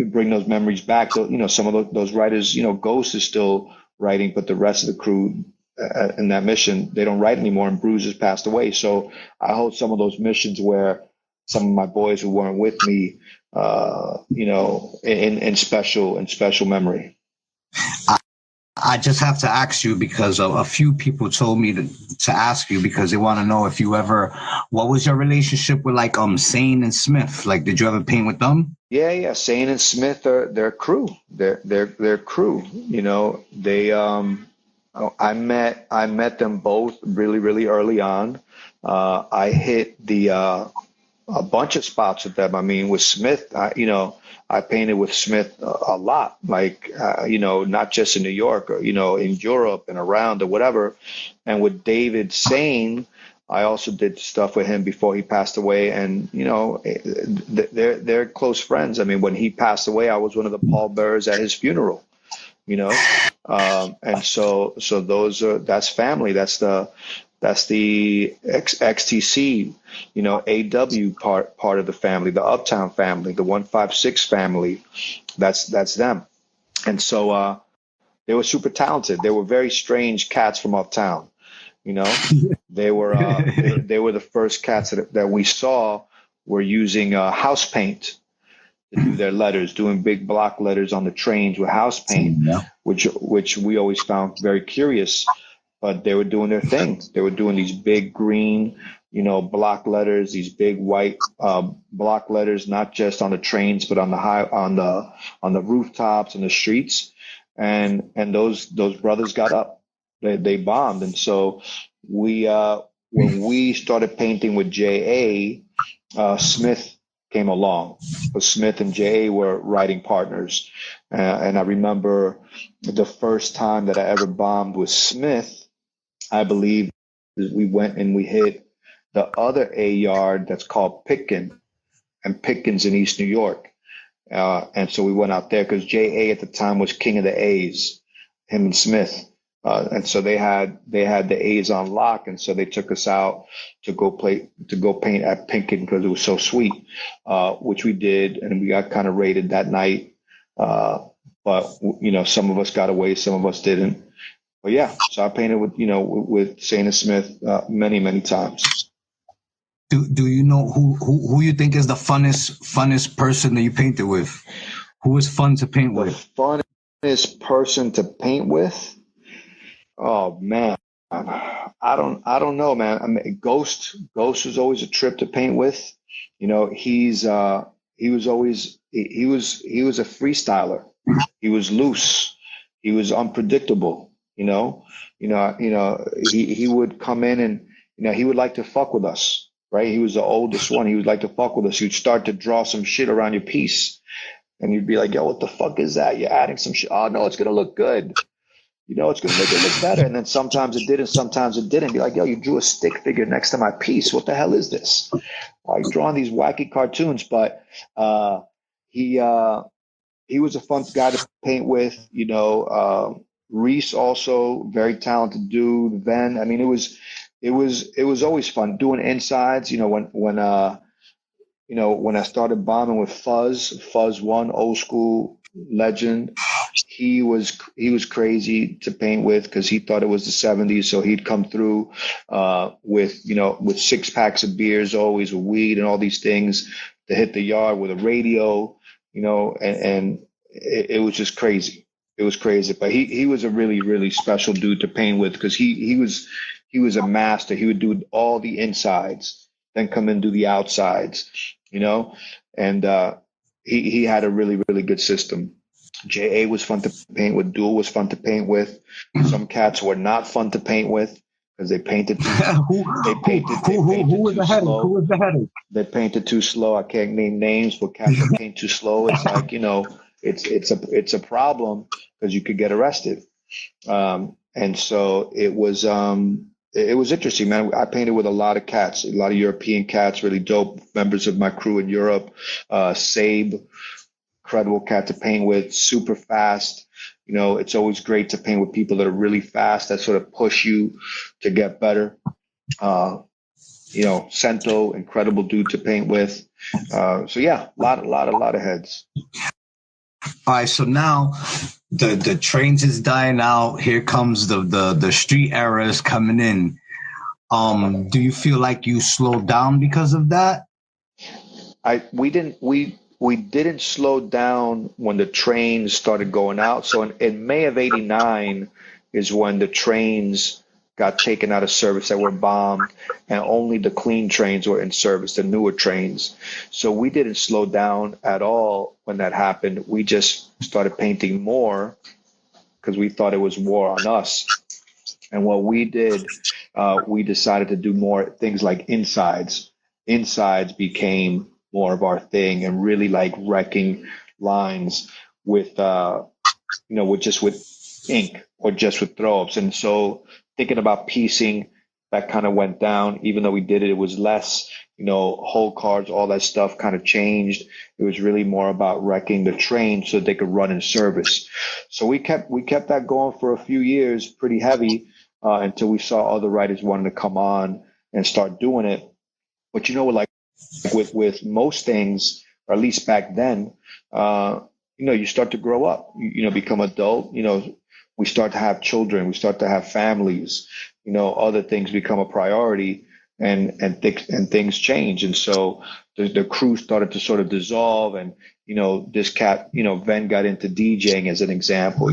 bring those memories back. Some of those writers, Ghost is still writing, but the rest of the crew in that mission, they don't write anymore, and Bruce has passed away. So I hold some of those missions where some of my boys who weren't with me, in special memory. I just have to ask you, because a few people told me to ask you, because they want to know if you ever, what was your relationship with Sane and Smith? Like, did you ever paint with them? Yeah. Sane and Smith they're crew. They're crew. I met them both really, really early on. I hit a bunch of spots with them. I mean, with Smith, I painted with Smith a lot, not just in New York, or, in Europe and around or whatever. And with David Sane, I also did stuff with him before he passed away. And, they're close friends. I mean, when he passed away, I was one of the pallbearers at his funeral, and so that's family. That's the XTC, AW part of the family, the Uptown family, the 156 family. That's them. And so they were super talented. They were very strange cats from Uptown. They were the first cats that we saw were using house paint to do their letters, doing big block letters on the trains with house paint, which we always found very curious. But they were doing their thing. They were doing these big green, block letters, these big white block letters, not just on the trains, but on the rooftops and the streets. And those brothers got up. They bombed. And so when we started painting with J.A., Smith came along. But Smith and J.A. were writing partners. And I remember the first time that I ever bombed with Smith, I believe we went and we hit the other A yard that's called Pitkin, and Pitkin's in East New York. And so we went out there because J.A. at the time was king of the A's, him and Smith. And so they had the A's on lock. And so they took us out to go paint at Pitkin because it was so sweet, which we did. And we got kind of raided that night. But, some of us got away, some of us didn't. But yeah, so I painted with Sane and Smith many, many times. Do you know who you think is the funnest person that you painted with? Who is fun to paint with? The funnest person to paint with? Oh man, I don't know, man. I mean, Ghost was always a trip to paint with. He was a freestyler. He was loose. He was unpredictable. He would come in and, he would like to fuck with us, right? He was the oldest one. He would like to fuck with us. You'd start to draw some shit around your piece and you'd be like, yo, what the fuck is that? You're adding some shit. Oh no, it's going to look good. It's going to make it look better. And then sometimes it did and sometimes it didn't. Be like, yo, you drew a stick figure next to my piece. What the hell is this? Why are you drawing these wacky cartoons? But he was a fun guy to paint with, Reese also very talented dude. Then I mean it was always fun doing insides. When I started bombing with Fuzz One, old school legend. He was crazy to paint with because he thought it was the 70s. So he'd come through with 6 packs of beers, always with weed and all these things to hit the yard with a radio. And it was just crazy. It was crazy, but he was a really, really special dude to paint with because he he was a master. He would do all the insides, then come and do the outsides, and he had a really, really good system. JA was fun to paint with. Duel was fun to paint with. Some cats were not fun to paint with because they painted too. Who was the headache? Who was the headache? They painted too slow. I can't name names, but cats that paint too slow. It's like it's a problem because you could get arrested. And so it was interesting, man. I painted with a lot of cats, a lot of European cats, really dope members of my crew in Europe. Sabe, incredible cat to paint with, super fast. It's always great to paint with people that are really fast, that sort of push you to get better. Sento, incredible dude to paint with. So yeah, a lot of heads. All right, so now the trains is dying out. Here comes the street era is coming in. Do you feel like you slowed down because of that? We didn't slow down when the trains started going out. So in May of '89 is when the trains got taken out of service, that were bombed, and only the clean trains were in service, the newer trains. So we didn't slow down at all when that happened. We just started painting more because we thought it was war on us. And what we did, we decided to do more things like insides. Insides became more of our thing, and really like wrecking lines with, with ink or just with throw-ups. And so thinking about piecing, that kind of went down. Even though we did it, it was less, whole cards, all that stuff kind of changed. It was really more about wrecking the train so they could run in service. So we kept that going for a few years, pretty heavy, until we saw other writers wanting to come on and start doing it. But with most things, or at least back then, you start to grow up, become adult, we start to have children, we start to have families, other things become a priority, and things change. And so the crew started to sort of dissolve, and, this cat, Ven got into DJing as an example,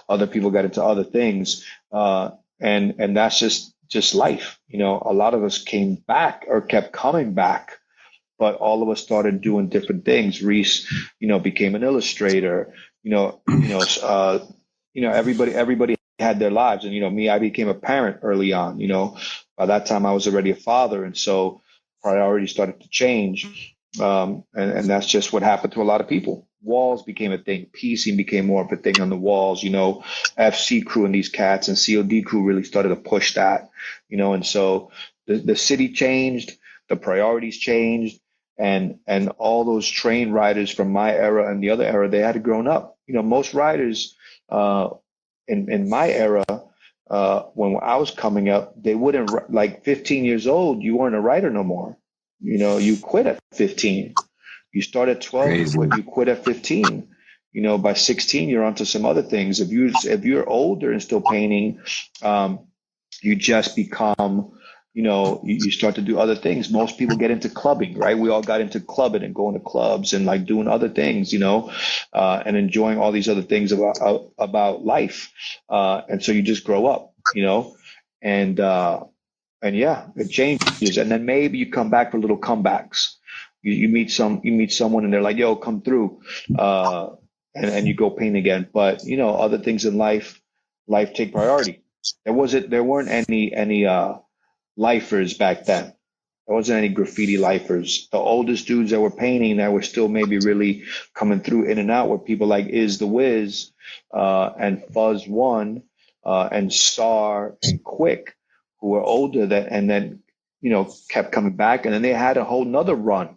other people got into other things. And that's just life. A lot of us came back or kept coming back, but all of us started doing different things. Reese, became an illustrator, everybody had their lives. And, me, I became a parent early on, by that time I was already a father. And so priorities started to change. And that's just what happened to a lot of people. Walls became a thing. Piecing became more of a thing on the walls. FC crew and these cats and COD crew really started to push that, and so the city changed, the priorities changed, and all those train riders from my era and the other era, they had grown up. Most riders in my era, when I was coming up, they wouldn't, like 15 years old, you weren't a rider no more. You quit at 15. You start at 12, you quit at 15. By 16, you're onto some other things. If you're older and still painting, you just become, you start to do other things. Most people get into clubbing, right? We all got into clubbing and going to clubs and like doing other things, and enjoying all these other things about life. And so you just grow up, and yeah, it changes. And then maybe you come back for little comebacks. You meet someone and they're like, yo, come through, and you go paint again. But other things in life take priority. There weren't any lifers back then. There wasn't any graffiti lifers. The oldest dudes that were painting that were still maybe really coming through in and out were people like Is the Wiz, and Fuzz One, and Star and Quick, who were older and then kept coming back, and then they had a whole nother run.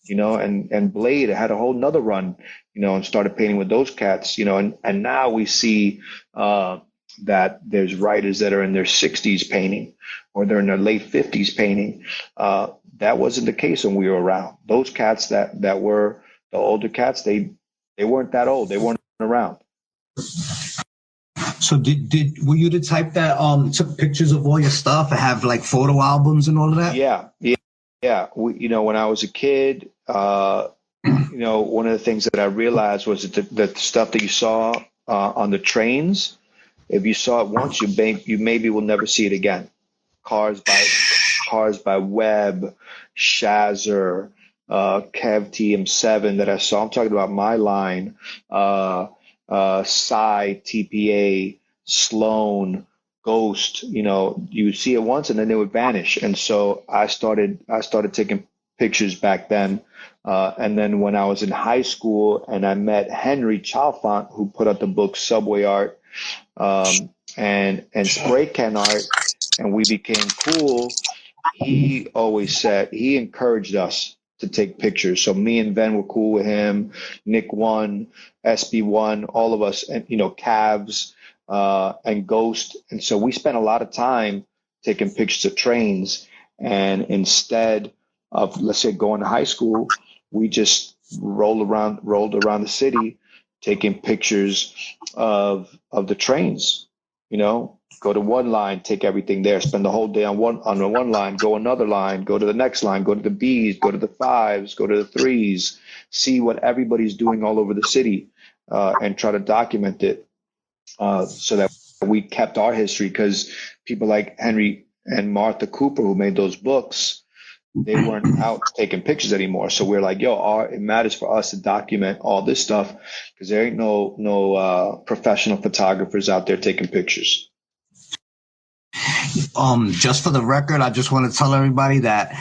And Blade had a whole nother run, and started painting with those cats, and now we see that there's writers that are in their 60s painting, or they're in their late 50s painting. That wasn't the case when we were around. Those cats that were the older cats, they weren't that old. They weren't around. So were you the type that took pictures of all your stuff and have like photo albums and all of that? Yeah. When I was a kid, one of the things that I realized was that the stuff that you saw on the trains, if you saw it once, you maybe will never see it again. Cars by Webb, Shazzer, Kev TM7 that I saw. I'm talking about my line, Psy, TPA, Sloan, Ghost. You know, you would see it once and then they would vanish. And so I started taking pictures back then. And then when I was in high school and I met Henry Chalfant, who put out the book Subway Art, and Spray Can Art, and we became cool. He always said, he encouraged us to take pictures. So me and Ven were cool with him, Nick One, SB One, all of us, and Cavs, and Ghost. And so we spent a lot of time taking pictures of trains. And instead of, let's say, going to high school, we just rolled around the city taking pictures of the trains. Go to one line, take everything there, spend the whole day on one line, go another line, go to the next line, go to the B's, go to the fives, go to the threes, see what everybody's doing all over the city, and try to document it, so that we kept our history. Because people like Henry and Martha Cooper, who made those books, they weren't out taking pictures anymore. So we're like, it matters for us to document all this stuff, because there ain't no professional photographers out there taking pictures. Just for the record, I just want to tell everybody that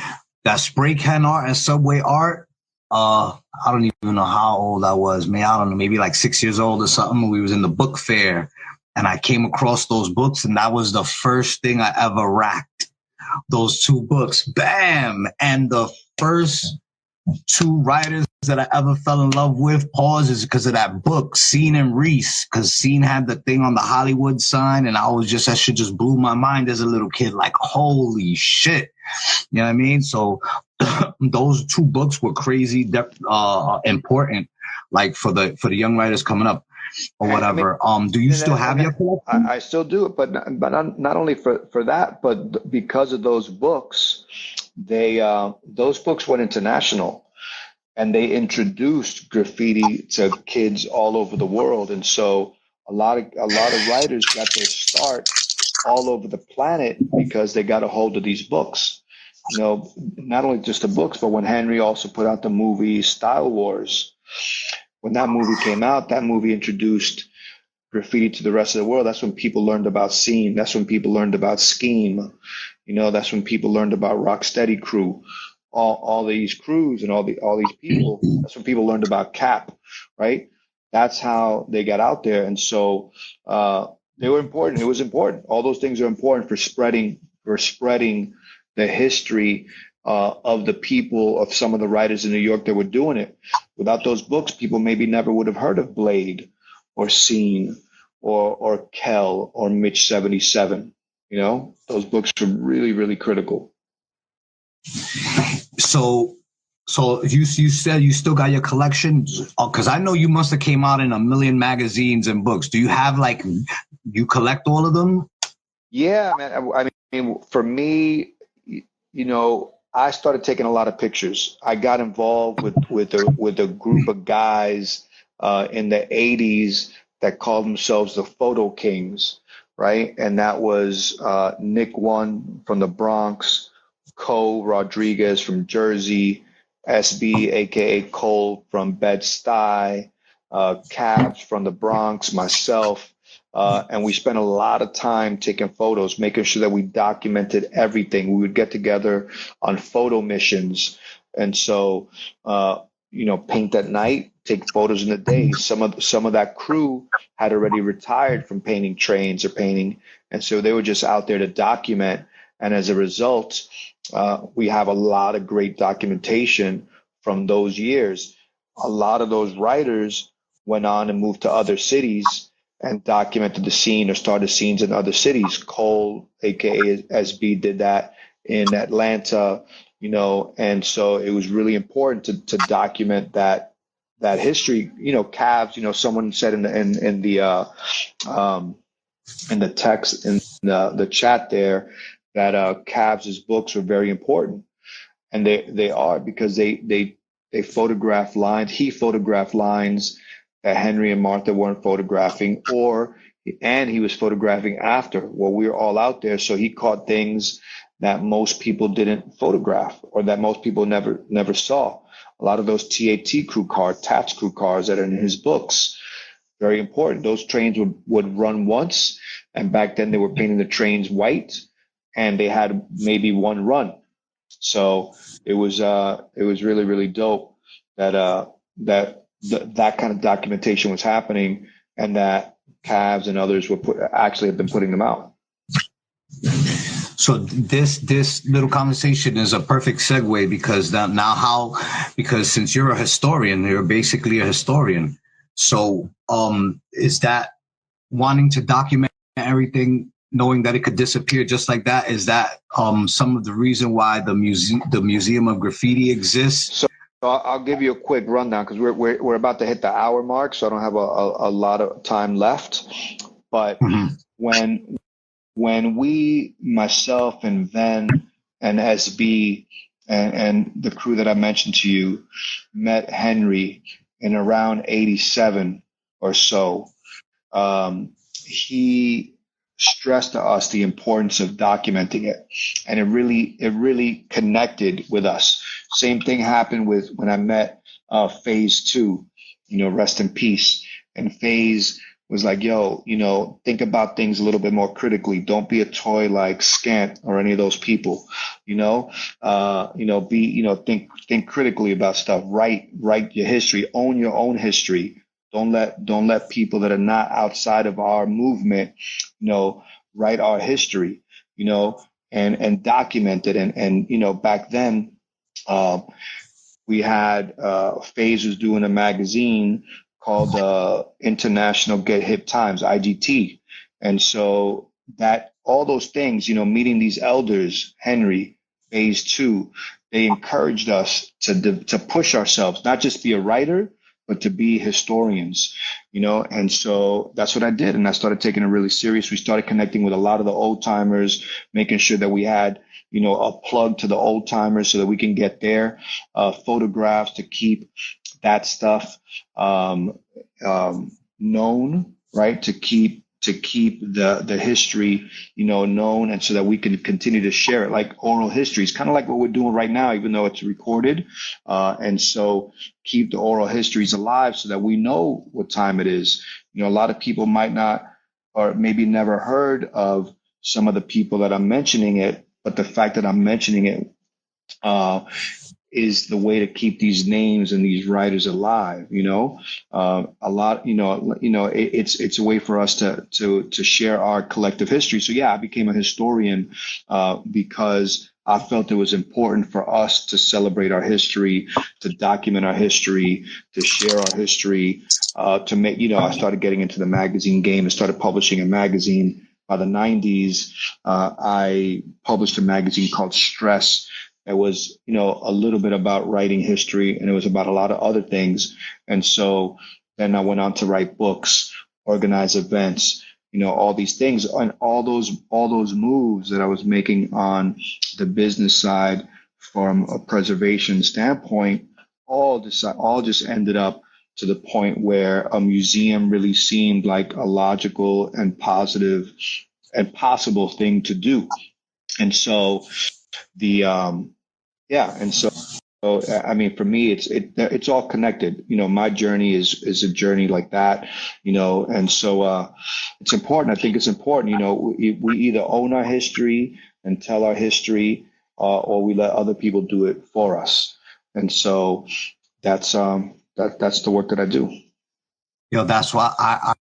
Spray Can Art and Subway Art, I don't even know how old I was, man. I don't know, maybe like 6 years old or something. We was in the book fair and I came across those books, and that was the first thing I ever racked. Those two books, bam! And the first two writers that I ever fell in love with, is because of that book, Scene and Reese, because Scene had the thing on the Hollywood sign, and that shit just blew my mind as a little kid. Like, holy shit. You know what I mean? So those two books were crazy, important, like for the young writers coming up or whatever. Do you still have your collection? I still do it, but not only for that, but because of those books, those books went international, and they introduced graffiti to kids all over the world. And so a lot of writers got their start all over the planet because they got a hold of these books. Not only just the books, but when Henry also put out the movie Style Wars, when that movie came out, that movie introduced graffiti to the rest of the world. That's when people learned about Scene. That's when people learned about Scheme. That's when people learned about Rocksteady Crew. All these crews and all these people. That's when people learned about Cap, right? That's how they got out there. And so they were important. It was important. All those things are important for spreading the history of the people, of some of the writers in New York that were doing it. Without those books, people maybe never would have heard of Blade or Scene or Kel or Mitch 77. Those books were really, really critical. So you said you still got your collection, because I know you must have came out in a million magazines and books. Do you have, like, you collect all of them? Yeah, man. I mean, for me, I started taking a lot of pictures. I got involved with a group of guys in the 80s that called themselves the Photo Kings, right? And that was Nick One from the Bronx, Cole Rodriguez from Jersey, SB, aka Cole from Bed-Stuy, Cabs from the Bronx, myself, and we spent a lot of time taking photos, making sure that we documented everything. We would get together on photo missions, and so paint at night, take photos in the day. Some of that crew had already retired from painting trains or painting, and so they were just out there to document. And as a result, we have a lot of great documentation from those years. A lot of those writers went on and moved to other cities and documented the scene or started scenes in other cities. Cole, aka SB, did that in Atlanta, and so it was really important to document that history. Cavs, someone said in the text in the chat there that Cavs' books are very important, and they are, because they photograph lines. He photographed lines that Henry and Martha weren't photographing, or and he was photographing after. Well, we were all out there, so he caught things that most people didn't photograph or that most people never saw. A lot of those TAT crew cars, TATS crew cars that are in his books, very important. Those trains would run once, and back then they were painting the trains white, and they had maybe one run. So it was really, really dope that that kind of documentation was happening, and that Cavs and others actually have been putting them out. So this little conversation is a perfect segue because since you're a historian, you're basically a historian. So is that wanting to document everything, knowing that it could disappear just like that? Is that some of the reason why the Museum of Graffiti exists? So I'll give you a quick rundown because we're about to hit the hour mark, so I don't have a lot of time left. But when we, myself and Ven and SB and the crew that I mentioned to you, met Henry in around 87 or so, he stressed to us the importance of documenting it, and it really connected with us. Same thing happened with when I met Phase 2, rest in peace. And Phase was like, yo, think about things a little bit more critically. Don't be a toy like Scant or any of those people, think critically about stuff. Write your history, own your own history. Don't let people that are not outside of our movement, write our history, and document it. And back then, we had Phase was doing a magazine called International Get Hip Times, IGT. And so that all those things, meeting these elders, Henry, Phase 2, they encouraged us to push ourselves, not just be a writer, but to be historians, and so that's what I did. And I started taking it really serious. We started connecting with a lot of the old timers, making sure that we had, a plug to the old timers so that we can get their photographs to keep that stuff known, right? To keep the history, known, and so that we can continue to share it like oral histories, kind of like what we're doing right now, even though it's recorded. And so keep the oral histories alive so that we know what time it is. A lot of people might not, or maybe never heard of some of the people that I'm mentioning it, but the fact that I'm mentioning it is the way to keep these names and these writers alive. A lot, it's a way for us to share our collective history. So yeah, I became a historian because I felt it was important for us to celebrate our history, to document our history, to share our history, to make, I started getting into the magazine game and started publishing a magazine. By the 90s, I published a magazine called Stress. It was, a little bit about writing history, and it was about a lot of other things. And so then I went on to write books, organize events, all these things, and all those moves that I was making on the business side from a preservation standpoint, all just ended up to the point where a museum really seemed like a logical and positive and possible thing to do. And so I mean, for me, it's all connected. My journey is a journey like that. And so it's important. I think it's important. We either own our history and tell our history, or we let other people do it for us. And so that's the work that I do. That's why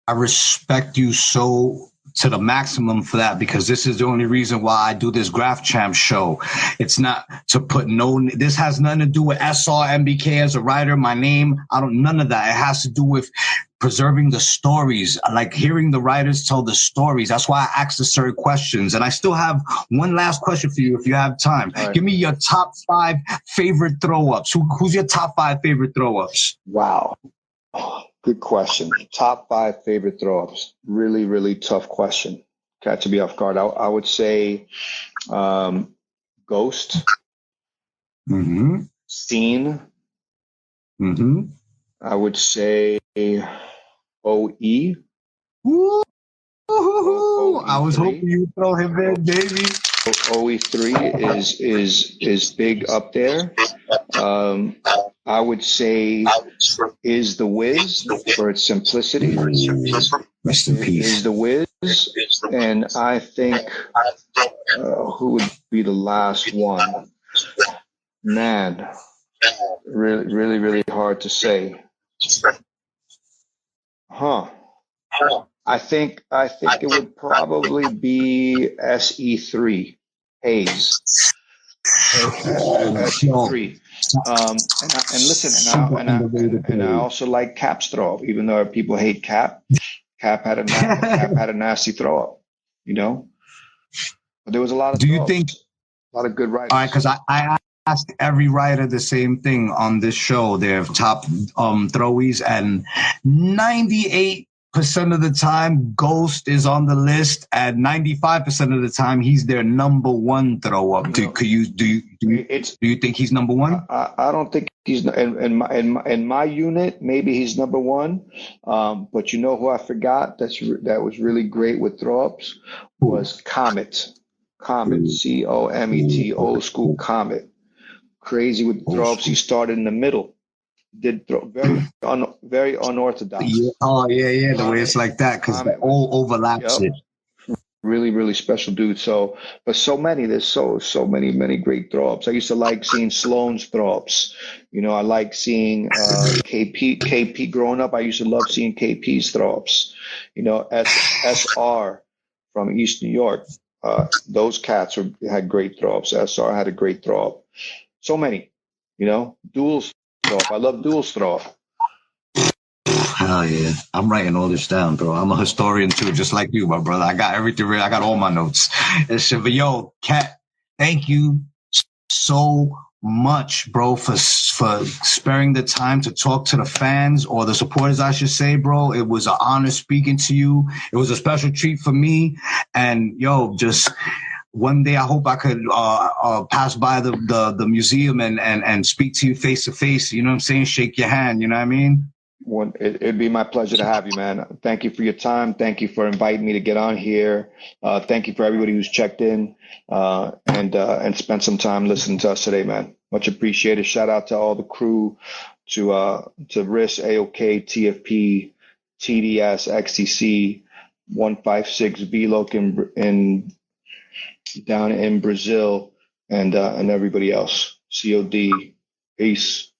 I respect you so to the maximum for that, because this is the only reason why I do this Graff Champs show. It's not to put this has nothing to do with SR NBK as a writer, my name. None of that. It has to do with preserving the stories, like hearing the writers tell the stories. That's why I asked the certain questions. And I still have one last question for you if you have time. Right. Give me your top 5 favorite throw-ups. Who's your top 5 favorite throw-ups? Wow. Good question. Top 5 favorite throw-ups. Really, really tough question. Catching me off guard. I would say Ghost. Mm-hmm. Scene. Mm-hmm. I would say OE. Woo! I was hoping you'd throw him in, baby. OE3 is big up there. I would say is the Wiz for its simplicity. Rest in peace. Is the Wiz, and I think who would be the last one? Man, really, really, really hard to say. Huh. I think it would probably be SE3 Hayes. SE3. And listen, and I also like Cap's throw up, even though people hate Cap. Cap had a nasty throw up, you know. But there was a lot of. Do you think a lot of good writers? All right, because I asked every writer the same thing on this show. Their top throwies, and 98% of the time, Ghost is on the list, and 95% of the time, he's their number one throw up. Do you think he's number one? I don't think he's in my unit. Maybe he's number one. But you know who I forgot? That was really great with throw ups was Comet. Comet, Comet, old school Comet. Crazy with throw ups. He started in the middle. Did throw very unorthodox. Yeah. Oh yeah, the way it's like that because it all overlaps it. Really, really special dude. So, but so many. There's so many great throw ups. I used to like seeing Sloan's throw ups. You know, I like seeing KP. Growing up, I used to love seeing KP's throw ups. You know, SR from East New York. Those cats had great throw ups. SR had a great throw up. So many. You know, duels. I love duels throw up. Hell yeah. I'm writing all this down, bro. I'm a historian too, just like you, my brother. I got everything ready. I got all my notes. But yo, Cat, thank you so much, bro, for sparing the time to talk to the fans or the supporters, I should say, bro. It was an honor speaking to you. It was a special treat for me. And yo, just one day, I hope I could pass by the museum and speak to you face to face. You know what I'm saying? Shake your hand. You know what I mean? It'd be my pleasure to have you, man. Thank you for your time. Thank you for inviting me to get on here. Thank you for everybody who's checked in and spent some time listening to us today, man. Much appreciated. Shout out to all the crew, to RIS, AOK, TFP, TDS, XTC, 156 VLOC in down in Brazil, and everybody else. COD. Peace.